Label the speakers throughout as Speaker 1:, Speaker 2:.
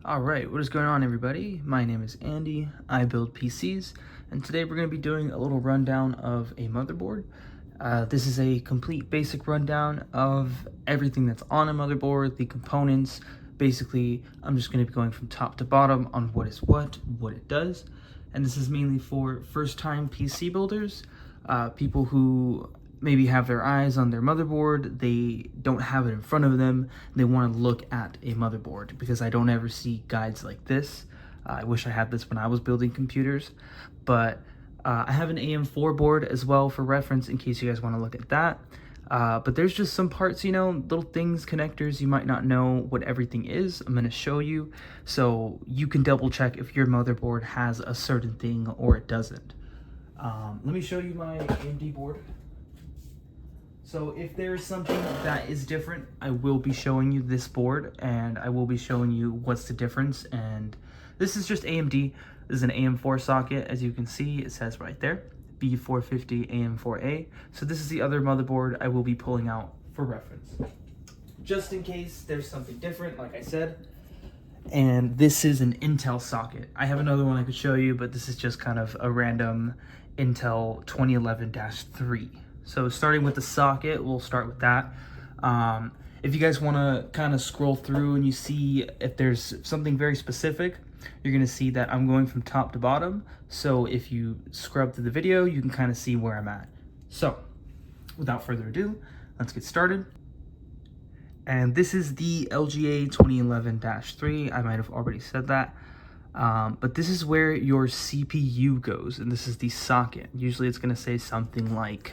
Speaker 1: Alright, what is going on everybody? My name is Andy, I build PCs, and today we're going to be doing a little rundown of a motherboard. This is a complete basic rundown of everything that's on a motherboard, the components. Basically, I'm just going to be going from top to bottom on what is what it does, and this is mainly for first-time PC builders, people who maybe have their eyes on their motherboard, they don't have it in front of them, they want to look at a motherboard, because I don't ever see guides like this. I wish I had this when I was building computers, but I have an AM4 board as well for reference in case you guys want to look at that. But there's just some parts, you know, little things, connectors, you might not know what everything is. I'm going to show you so you can double check if your motherboard has a certain thing or it doesn't. Let me show you my AMD board. So if there's something that is different, I will be showing you this board, and I will be showing you what's the difference. And this is just AMD. This is an AM4 socket. As you can see, it says right there, B450 AM4A. So this is the other motherboard I will be pulling out for reference, just in case there's something different, like I said. And this is an Intel socket. I have another one I could show you, but this is just kind of a random Intel 2011-3. So starting with the socket, we'll start with that. If you guys want to kind of scroll through and you see if there's something very specific, you're going to see that I'm going from top to bottom. So if you scrub through the video, you can kind of see where I'm at. So without further ado, let's get started. And this is the LGA 2011-3. I might have already said that. But this is where your CPU goes, and this is the socket. Usually it's going to say something like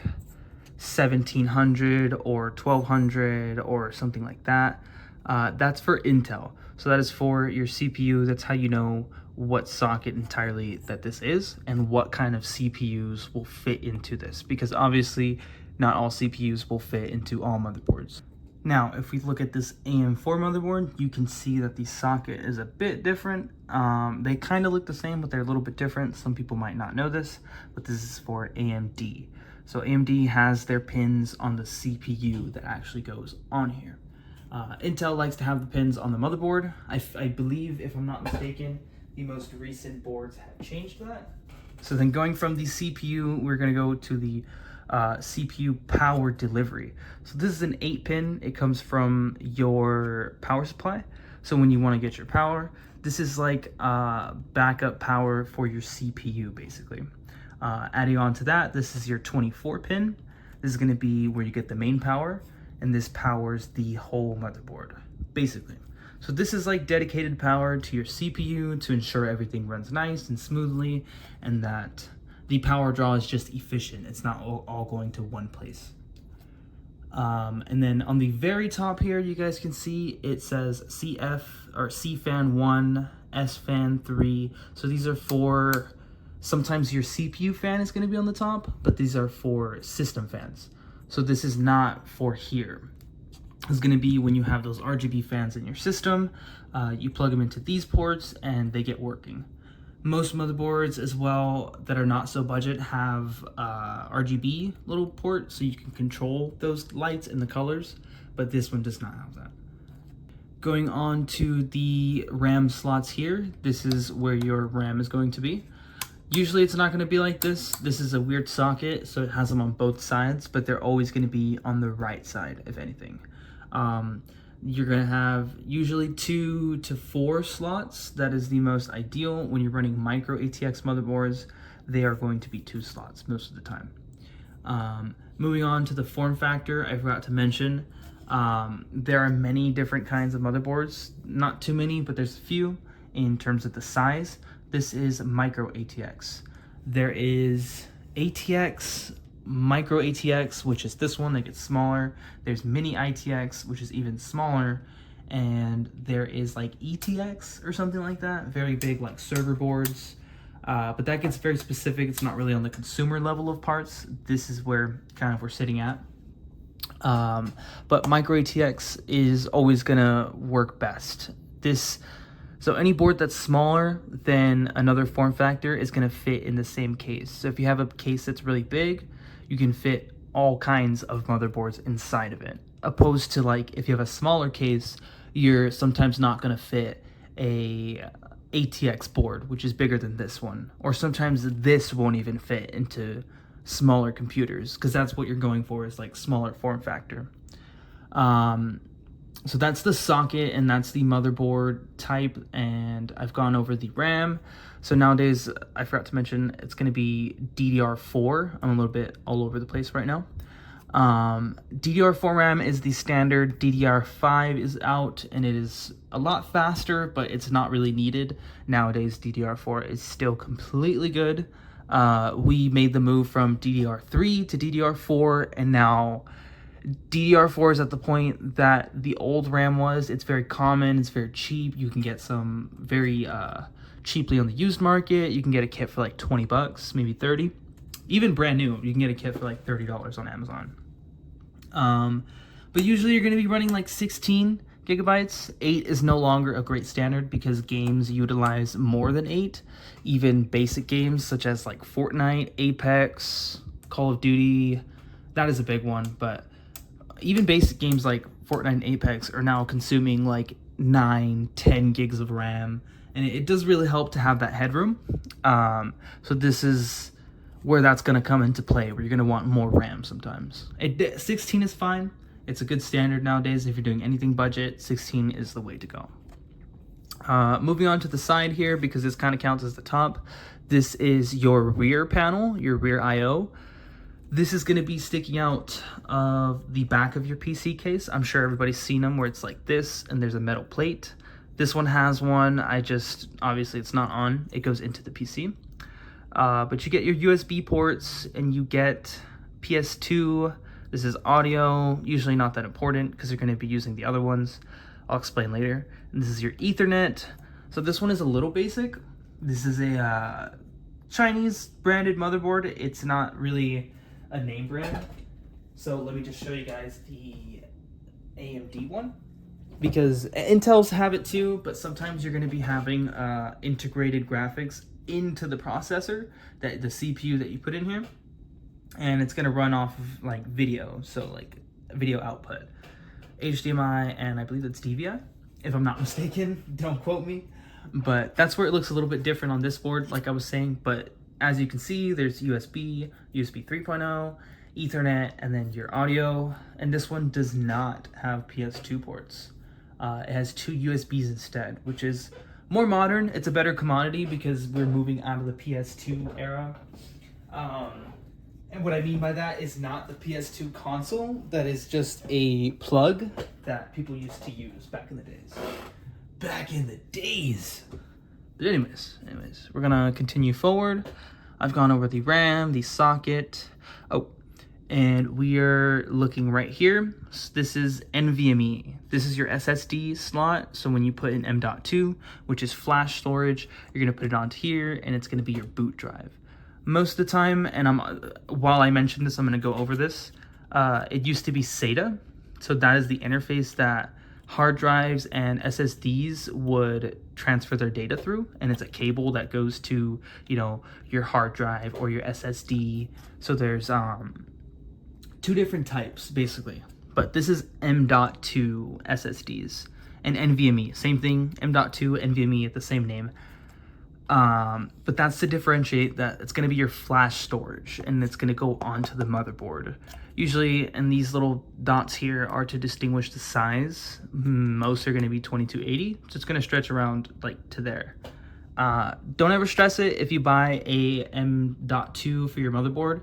Speaker 1: 1700 or 1200 or something like that. That's for Intel. So that is for your CPU. That's how you know what socket entirely that this is and what kind of CPUs will fit into this, because obviously not all CPUs will fit into all motherboards. Now, if we look at this AM4 motherboard, you can see that the socket is a bit different. They kind of look the same, but they're a little bit different. Some people might not know this, but this is for AMD. So AMD has their pins on the CPU that actually goes on here. Intel likes to have the pins on the motherboard. I believe, if I'm not mistaken, the most recent boards have changed that. So then going from the CPU, we're going to go to the CPU power delivery. So this is an 8-pin. It comes from your power supply. So when you want to get your power, this is like backup power for your CPU, basically. Adding on to that, this is your 24-pin. This is going to be where you get the main power, and this powers the whole motherboard, basically. So this is like dedicated power to your CPU to ensure everything runs nice and smoothly, and that the power draw is just efficient. It's not all going to one place. And then on the very top here, you guys can see it says CF or CFan 1, SFan 3. So these are for, sometimes your CPU fan is going to be on the top, but these are for system fans. So this is not for here. It's going to be when you have those RGB fans in your system, you plug them into these ports and they get working. Most motherboards as well that are not so budget have RGB little port, so you can control those lights and the colors, but this one does not have that. Going on to the RAM slots here, this is where your RAM is going to be. Usually it's not going to be like this. This is a weird socket, so it has them on both sides, but they're always going to be on the right side, if anything. You're going to have usually 2 to 4 slots. That is the most ideal. When you're running micro ATX motherboards, they are going to be 2 slots most of the time. Moving on to the form factor, I forgot to mention, there are many different kinds of motherboards. Not too many, but there's a few in terms of the size. This is micro ATX. There is ATX, micro ATX, which is this one that gets smaller. There's mini ITX, which is even smaller, and there is like ETX or something like that, very big, like server boards. But that gets very specific. It's not really on the consumer level of parts. This is where kind of we're sitting at. But micro ATX is always gonna work best. So any board that's smaller than another form factor is going to fit in the same case. So if you have a case that's really big, you can fit all kinds of motherboards inside of it. Opposed to like if you have a smaller case, you're sometimes not going to fit a ATX board, which is bigger than this one, or sometimes this won't even fit into smaller computers, because that's what you're going for, is like smaller form factor. So that's the socket and that's the motherboard type, and I've gone over the RAM. So nowadays, I forgot to mention, it's going to be DDR4. I'm a little bit all over the place right now. DDR4 RAM is the standard. DDR5 is out, and it is a lot faster, but it's not really needed. Nowadays, DDR4 is still completely good. We made the move from DDR3 to DDR4, and now DDR4 is at the point that the old RAM was. It's very common, it's very cheap. You can get some very cheaply on the used market. You can get a kit for like 20 bucks, maybe 30. Even brand new, you can get a kit for like $30 on Amazon. But usually you're going to be running like 16 gigabytes. 8 is no longer a great standard because games utilize more than 8. Even basic games such as like Fortnite, Apex, Call of Duty, that is a big one. But even basic games like Fortnite and Apex are now consuming like 9-10 gigs of RAM. And it does really help to have that headroom. So this is where that's going to come into play, where you're going to want more RAM sometimes. 16 is fine. It's a good standard nowadays. If you're doing anything budget, 16 is the way to go. Moving on to the side here, because this kind of counts as the top. This is your rear panel, your rear I/O. This is going to be sticking out of the back of your PC case. I'm sure everybody's seen them where it's like this and there's a metal plate. This one has one. Obviously it's not on. It goes into the PC. But you get your USB ports and you get PS2. This is audio, usually not that important because you're going to be using the other ones. I'll explain later. And this is your Ethernet. So this one is a little basic. This is a Chinese branded motherboard. It's not really a name brand. So let me just show you guys the AMD one, because Intel's have it too, but sometimes you're going to be having integrated graphics into the processor, that the CPU that you put in here, and it's going to run off of like video, so like video output, HDMI, and I believe it's DVI, if I'm not mistaken. Don't quote me, but that's where it looks a little bit different on this board, like I was saying. But as you can see, there's USB 3.0, Ethernet, and then your audio. And this one does not have PS2 ports. It has 2 USBs instead, which is more modern. It's a better commodity because we're moving out of the PS2 era. And what I mean by that is not the PS2 console. That is just a plug that people used to use back in the days. Back in the days. But anyways, we're gonna continue forward. I've gone over the RAM, the socket. Oh, and we are looking right here. So this is NVMe. This is your SSD slot. So when you put in M.2, which is flash storage, you're gonna put it onto here, and it's gonna be your boot drive. Most of the time, and while I mention this, I'm gonna go over this. It used to be SATA. So that is the interface that hard drives and SSDs would transfer their data through, and it's a cable that goes to, your hard drive or your SSD. So there's 2 different types basically, but this is M.2 SSDs, and NVMe, same thing, M.2, NVMe, the same name. But that's to differentiate that it's going to be your flash storage, and it's going to go onto the motherboard. Usually, and these little dots here are to distinguish the size. Most are going to be 2280, so it's going to stretch around like to there. Don't ever stress it if you buy a M.2 for your motherboard.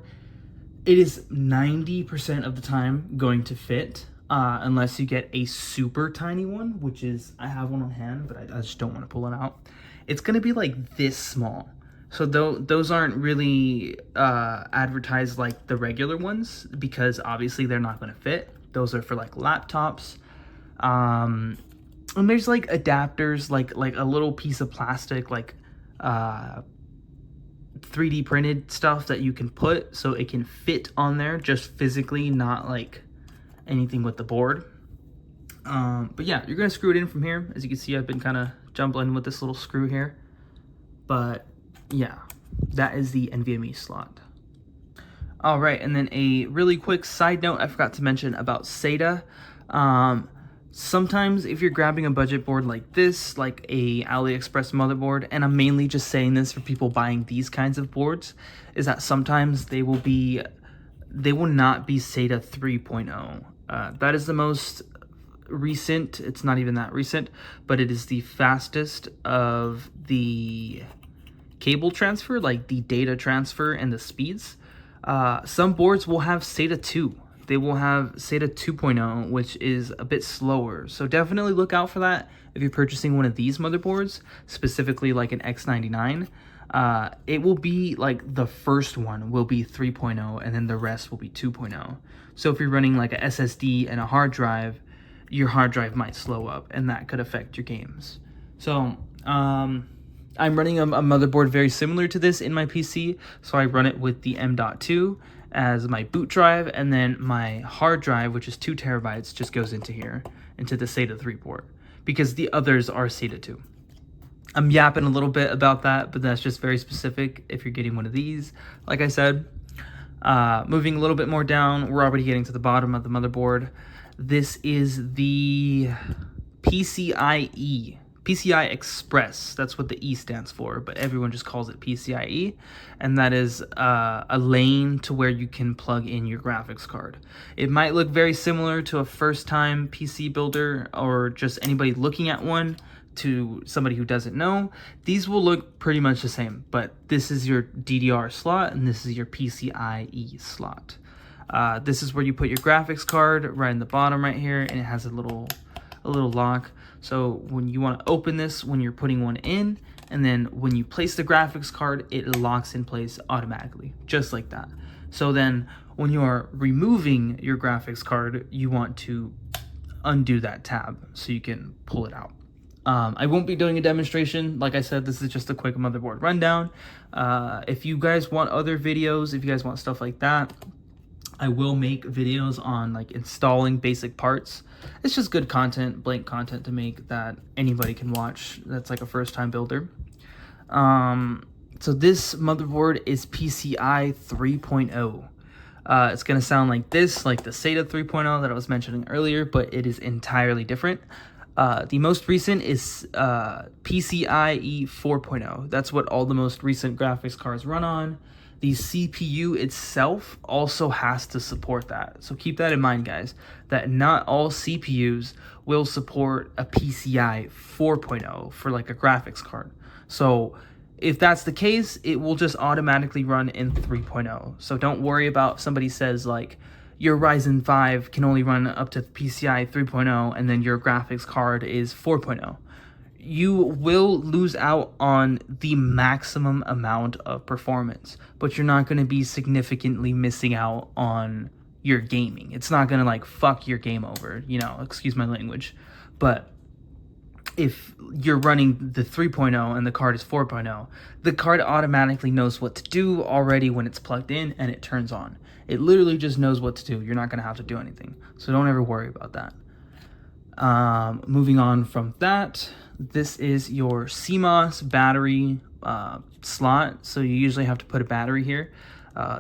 Speaker 1: It is 90% of the time going to fit, unless you get a super tiny one, which is, I have one on hand, but I just don't want to pull it out. It's going to be like this small. So those aren't really advertised like the regular ones, because obviously they're not going to fit. Those are for like laptops. And there's like adapters, like a little piece of plastic, like 3D printed stuff that you can put so it can fit on there just physically, not like anything with the board. But yeah, you're going to screw it in from here. As you can see, I've been kind of jumbling with this little screw here. But yeah, that is the NVMe slot. All right, and then a really quick side note I forgot to mention about SATA. Sometimes if you're grabbing a budget board like this, like a AliExpress motherboard, and I'm mainly just saying this for people buying these kinds of boards, is that sometimes they will not be SATA 3.0. That is the most recent. It's not even that recent, but it is the fastest of the cable transfer, like the data transfer and the speeds. Some boards will have SATA 2. They will have SATA 2.0, which is a bit slower. So definitely look out for that if you're purchasing one of these motherboards, specifically like an X99. It will be like the first one will be 3.0 and then the rest will be 2.0. So if you're running like a SSD and a hard drive, your hard drive might slow up and that could affect your games. So I'm running a motherboard very similar to this in my PC. So I run it with the M.2 as my boot drive, and then my hard drive, which is 2 terabytes, just goes into here, into the SATA 3 port, because the others are SATA 2. I'm yapping a little bit about that, but that's just very specific if you're getting one of these. Like I said, moving a little bit more down, we're already getting to the bottom of the motherboard. This is the PCIe. PCI Express, that's what the E stands for, but everyone just calls it PCIe, and that is a lane to where you can plug in your graphics card. It might look very similar to a first-time PC builder or just anybody looking at one to somebody who doesn't know. These will look pretty much the same, but this is your DDR slot and this is your PCIe slot. This is where you put your graphics card right in the bottom right here, and it has a little lock. So when you want to open this, when you're putting one in, and then when you place the graphics card, it locks in place automatically, just like that. So then when you are removing your graphics card, you want to undo that tab so you can pull it out. I won't be doing a demonstration. Like I said, this is just a quick motherboard rundown. If you guys want other videos, if you guys want stuff like that, I will make videos on like installing basic parts. It's just good content, blank content to make that anybody can watch that's like a first-time builder. So this motherboard is PCI 3.0. It's going to sound like this, like the SATA 3.0 that I was mentioning earlier, but it is entirely different. The most recent is PCIe 4.0. That's what all the most recent graphics cards run on. The CPU itself also has to support that. So keep that in mind, guys, that not all CPUs will support a PCI 4.0 for like a graphics card. So if that's the case, it will just automatically run in 3.0. So don't worry about somebody says like your Ryzen 5 can only run up to PCI 3.0 and then your graphics card is 4.0. You will lose out on the maximum amount of performance, but you're not going to be significantly missing out on your gaming. It's not going to like fuck your game over, you know, excuse my language. But if you're running the 3.0 and the card is 4.0, the card automatically knows what to do already when it's plugged in and it turns on. It literally just knows what to do. You're not going to have to do anything. So don't ever worry about that. Moving on from that, this is your CMOS battery slot. So you usually have to put a battery here.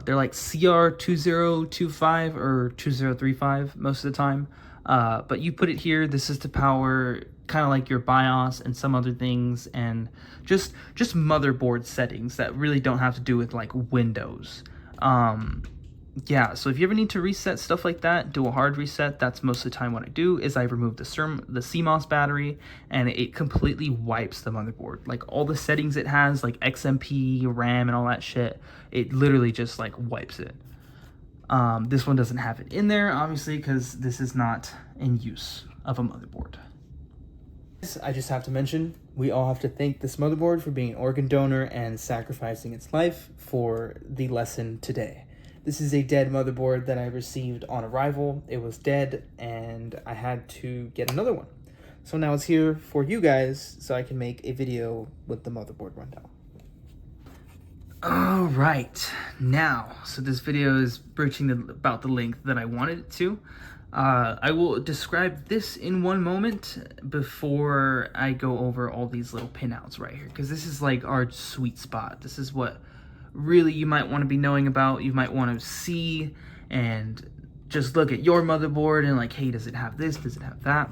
Speaker 1: They're like CR2025 or 2035 most of the time. But you put it here. This is to power kind of like your BIOS and some other things, and just motherboard settings that really don't have to do with like Windows. Yeah, so if you ever need to reset stuff like that, do a hard reset. That's most of the time what I do is I remove the CMOS battery, and it completely wipes the motherboard. Like all the settings it has, like XMP, RAM, and all that shit, it literally just like wipes it. This one doesn't have it in there, obviously, because this is not in use of a motherboard. I just have to mention, we all have to thank this motherboard for being an organ donor and sacrificing its life for the lesson today. This is a dead motherboard that I received on arrival. It was dead, and I had to get another one. So now it's here for you guys, so I can make a video with the motherboard rundown. All right, now, so this video is reaching about the length that I wanted it to. I will describe this in one moment before I go over all these little pinouts right here, because this is like our sweet spot. This is what really you might want to be knowing about. You might want to see and just look at your motherboard and like, hey, does it have this? Does it have that?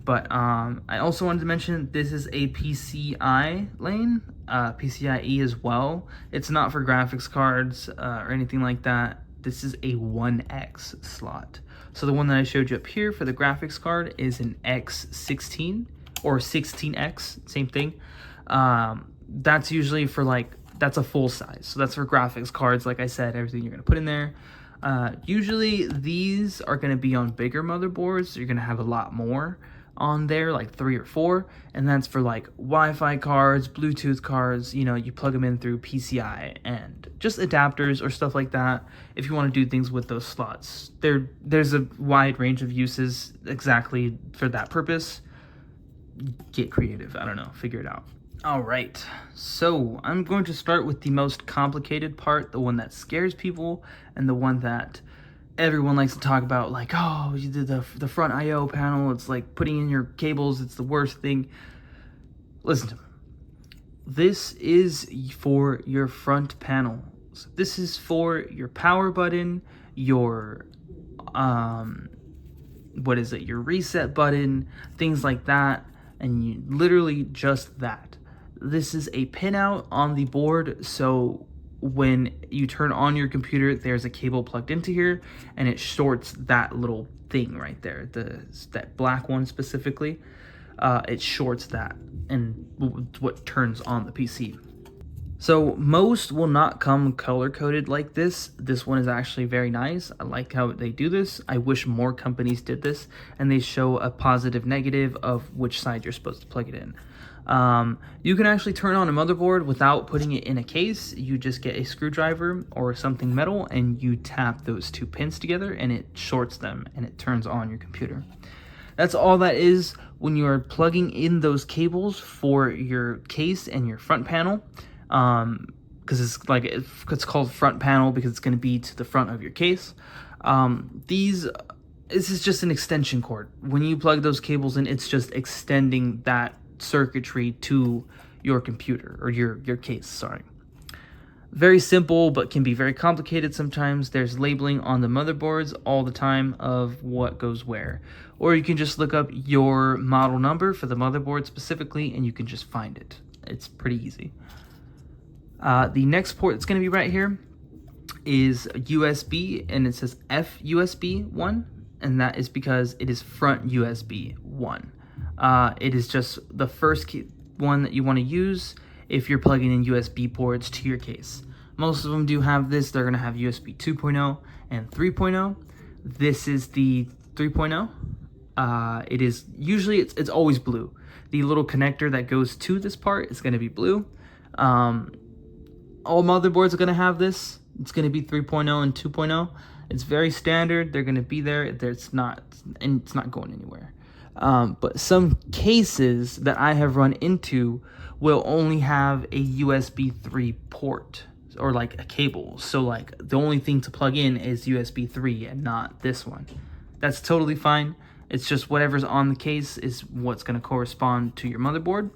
Speaker 1: But I also wanted to mention this is a PCI lane, PCIe as well. It's not for graphics cards or anything like that. This is a 1X slot. So the one that I showed you up here for the graphics card is an X16 or 16X, same thing. That's usually for like, that's a full size. So that's for graphics cards, like I said, everything you're gonna put in there. Usually these are gonna be on bigger motherboards. So you're gonna have a lot more on there, like 3 or 4, and that's for like Wi-Fi cards, Bluetooth cards. You know, you plug them in through PCI and just adapters or stuff like that. If you want to do things with those slots, there's a wide range of uses exactly for that purpose. Get creative. I don't know, figure it out. All right, so I'm going to start with the most complicated part, the one that scares people, and the one that everyone likes to talk about, like, oh, you did the front I/O panel, it's like putting in your cables, it's the worst thing. Listen to me. This is for your front panel. So this is for your power button, your your reset button, things like that, and you literally just that. This is a pinout on the board, so when you turn on your computer, there's a cable plugged into here, and it shorts that little thing right there, that black one specifically. It shorts that, and what turns on the PC. So most will not come color-coded like this. This one is actually very nice. I like how they do this. I wish more companies did this, and they show a positive, negative of which side you're supposed to plug it in. You can actually turn on a motherboard without putting it in a case. You just get a screwdriver or something metal, and you tap those 2 pins together, and it shorts them, and it turns on your computer. That's all that is when you are plugging in those cables for your case and your front panel. Because it's called front panel because it's going to be to the front of your case. This is just an extension cord. When you plug those cables in, it's just extending that circuitry to your computer, or your case, sorry. Very simple, but can be very complicated sometimes. There's labeling on the motherboards all the time of what goes where. Or you can just look up your model number for the motherboard specifically, and you can just find it. It's pretty easy. The next port that's going to be right here is USB, and it says FUSB 1, and that is because it is front USB 1. It is just the first one that you want to use if you're plugging in USB ports to your case. Most of them do have this. They're going to have USB 2.0 and 3.0. This is the 3.0. It is usually, it's always blue. The little connector that goes to this part is going to be blue. All motherboards are going to have this. It's going to be 3.0 and 2.0. It's very standard. They're going to be there. It's not going anywhere. But some cases that I have run into will only have a USB 3 port, or like a cable. So like the only thing to plug in is USB 3 and not this one. That's totally fine. It's just whatever's on the case is what's going to correspond to your motherboard.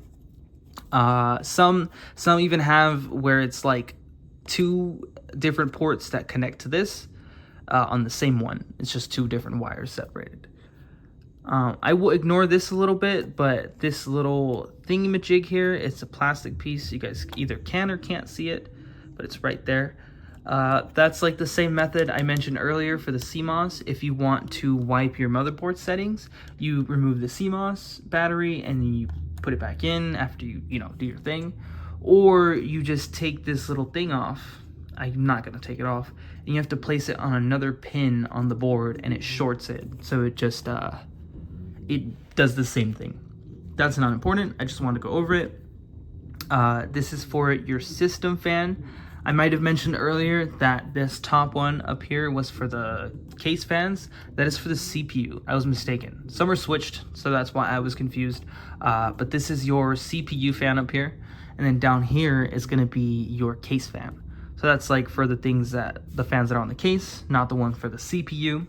Speaker 1: Some even have where it's like 2 different ports that connect to this on the same one. It's just 2 different wires separated. I will ignore this a little bit, but this little thingamajig here, it's a plastic piece. You guys either can or can't see it, but it's right there. That's like the same method I mentioned earlier for the CMOS. If you want to wipe your motherboard settings, you remove the CMOS battery and then you put it back in after you do your thing, or you just take this little thing off. I'm not going to take it off, and you have to place it on another pin on the board, and it shorts it, so it just it does the same thing. That's not important. I just wanted to go over it. This is for your system fan. I might have mentioned earlier that this top one up here was for the case fans. That is for the CPU. I was mistaken. Some are switched, so that's why I was confused. But this is your CPU fan up here. And then down here is going to be your case fan. So that's like for the fans that are on the case, not the one for the CPU.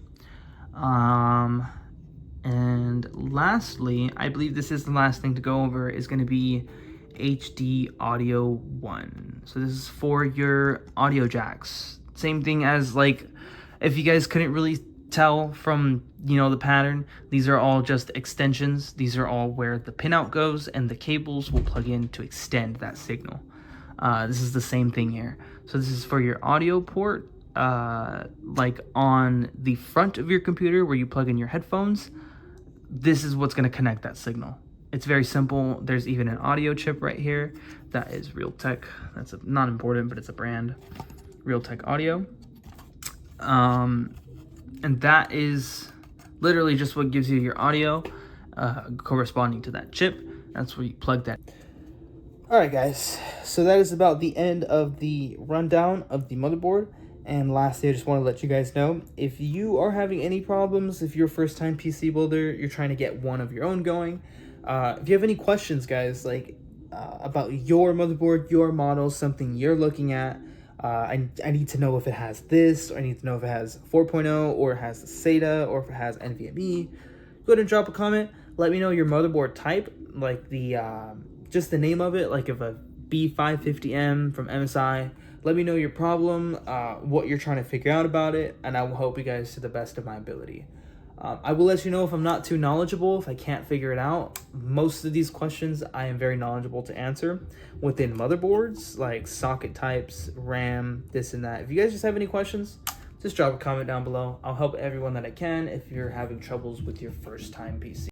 Speaker 1: And lastly, I believe this is the last thing to go over, is going to be HD audio 1. So this is for your audio jacks. Same thing as, like, if you guys couldn't really tell from, you know, the pattern, these are all just extensions. These are all where the pinout goes, and the cables will plug in to extend that signal. This is the same thing here. So this is for your audio port, like on the front of your computer where you plug in your headphones. This is what's going to connect that signal. It's very simple. There's even an audio chip right here. That is Realtek. That's not important, but it's a brand. Realtek Audio. And that is literally just what gives you your audio corresponding to that chip. That's where you plug that. All right, guys. So that is about the end of the rundown of the motherboard. And lastly, I just want to let you guys know, if you are having any problems, if you're a first-time PC builder, you're trying to get one of your own going, if you have any questions, guys, like about your motherboard, your model, something you're looking at, I need to know if it has this, or I need to know if it has 4.0, or it has the SATA, or if it has NVMe. Go ahead and drop a comment. Let me know your motherboard type, like the just the name of it, like if a B550M from MSI. Let me know your problem, what you're trying to figure out about it, and I will help you guys to the best of my ability. I will let you know if I'm not too knowledgeable, if I can't figure it out. Most of these questions I am very knowledgeable to answer within motherboards, like socket types, RAM, this and that. If you guys just have any questions, just drop a comment down below. I'll help everyone that I can if you're having troubles with your first time PC.